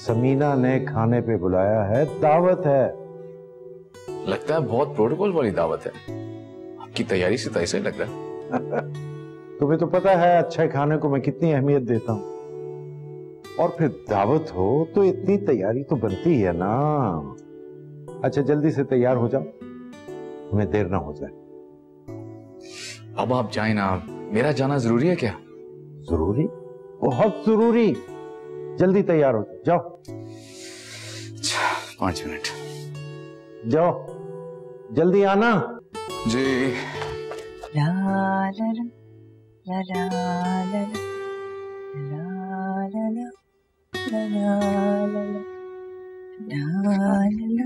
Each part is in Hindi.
समीना ने खाने पे बुलाया है, दावत है। लगता है बहुत प्रोटोकॉल वाली दावत है। आपकी तैयारी से तो ऐसा ही लग रहा है। तुम्हें तो पता है अच्छे खाने को मैं कितनी अहमियत देता हूँ, और फिर दावत हो तो इतनी तैयारी तो बनती है ना। अच्छा जल्दी से तैयार हो जाओ, हमें देर ना हो जाए। अब आप जाए ना, मेरा जाना जरूरी है क्या? जरूरी, बहुत जरूरी। जल्दी तैयार हो जाओ। 5 मिनट। जाओ, जल्दी आना जी। ला ला ला ला ला ला ला ला ला ला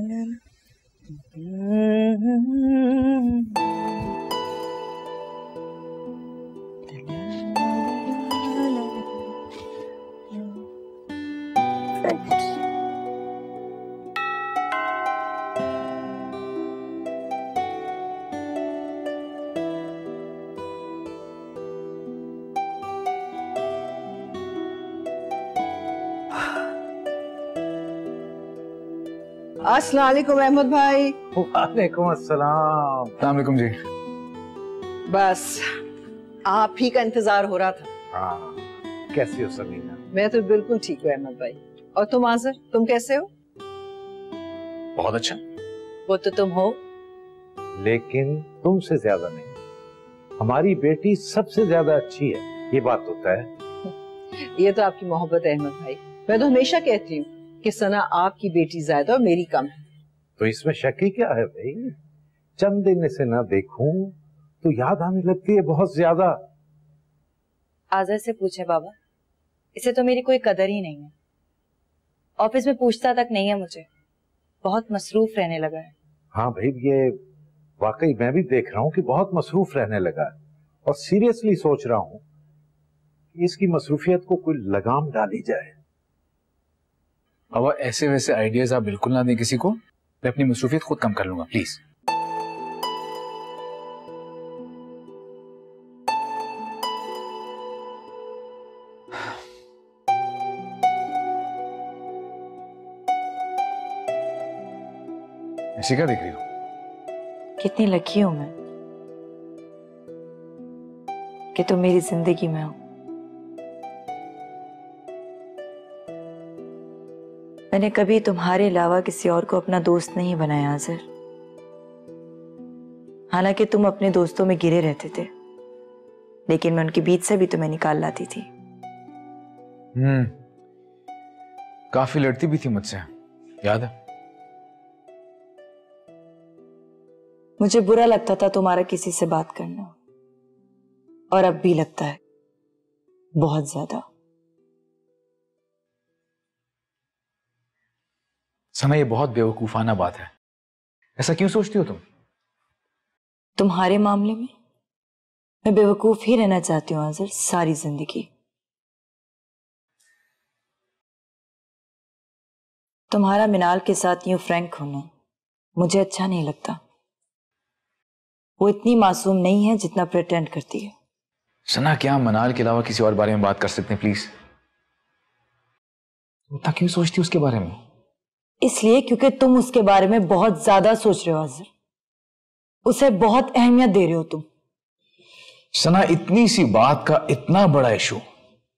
ला। अस्सलाम वालेकुम अहमद भाई। वालेकुम अस्सलाम। अस्सलाम वालेकुम जी। बस आप ही का इंतजार हो रहा था। हाँ, कैसी हो समीना? मैं तो बिल्कुल ठीक हूँ अहमद भाई। और तुम आज़र, तुम कैसे हो? बहुत अच्छा। वो तो तुम हो, लेकिन तुमसे ज्यादा नहीं। हमारी बेटी सबसे ज्यादा अच्छी है, ये बात होता है। ये तो आपकी मोहब्बत है अहमद भाई। मैं तो हमेशा कहती हूँ कि सना आपकी बेटी ज्यादा और मेरी कम है। तो इसमें शक ही क्या है भाई? चंद दिन से ना देखूं तो याद आने लगती है बहुत ज्यादा। आज़र से पूछे बाबा, इसे तो मेरी कोई कदर ही नहीं है। ऑफिस में पूछता तक नहीं है मुझे, बहुत मसरूफ रहने लगा है। हाँ भाई, ये वाकई मैं भी देख रहा हूँ कि बहुत मसरूफ रहने लगा है, और सीरियसली सोच रहा हूँ कि इसकी मसरूफियत को कोई लगाम डाली जाए। अब ऐसे वैसे आइडियाज आप बिल्कुल ना दें किसी को। मैं अपनी मसरूफियत खुद कम कर लूंगा, प्लीज। ऐसी क्या देख रही हो? कितनी लकी हूं मैं कि तुम मेरी जिंदगी में हो। मैंने कभी तुम्हारे अलावा किसी और को अपना दोस्त नहीं बनाया आज़र। हालांकि तुम अपने दोस्तों में गिरे रहते थे, लेकिन मैं उनके बीच से भी तुम्हें निकाल लाती थी। काफी लड़ती भी थी मुझसे, याद है? मुझे बुरा लगता था तुम्हारा किसी से बात करना, और अब भी लगता है, बहुत ज्यादा। सना, ये बहुत बेवकूफाना बात है। ऐसा क्यों सोचती हो तुम? तुम्हारे मामले में मैं बेवकूफ ही रहना चाहती हूँ आज़र, सारी जिंदगी। तुम्हारा मिनाल के साथ यूं फ्रैंक होना मुझे अच्छा नहीं लगता। वो इतनी मासूम नहीं है जितना प्रिटेंड करती है। सना, क्या हम मनाल के अलावा किसी और बारे में बात कर सकते हैं प्लीज? उतना क्यों सोचती हो उसके बारे में? इसलिए क्योंकि तुम उसके बारे में बहुत ज्यादा सोच रहे हो आज़र, उसे बहुत अहमियत दे रहे हो तुम। सना, इतनी सी बात का इतना बड़ा इशू,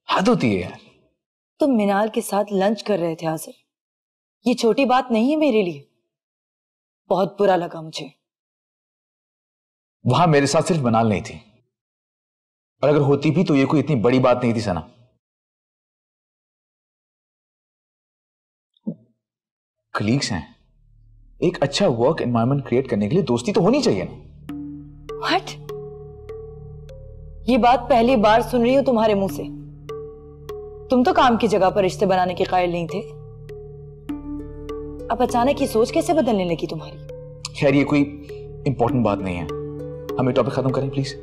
हद होती है यार। तुम मिनाल के साथ लंच कर रहे थे आज़र, ये छोटी बात नहीं है मेरे लिए। बहुत बुरा लगा मुझे। वहां मेरे साथ सिर्फ मनाल नहीं थी, और अगर होती भी तो ये कोई इतनी बड़ी बात नहीं थी सना। कलीग्स हैं, एक अच्छा वर्क एनवायरनमेंट क्रिएट करने के लिए दोस्ती तो होनी चाहिए ना। व्हाट? ये बात पहली बार सुन रही हूं तुम्हारे मुंह से। तुम तो काम की जगह पर रिश्ते बनाने के कायल नहीं थे, अब अचानक ये सोच कैसे बदलने लगी तुम्हारी? खैर, ये कोई इंपॉर्टेंट बात नहीं है। हम ये टॉपिक खत्म करें प्लीज।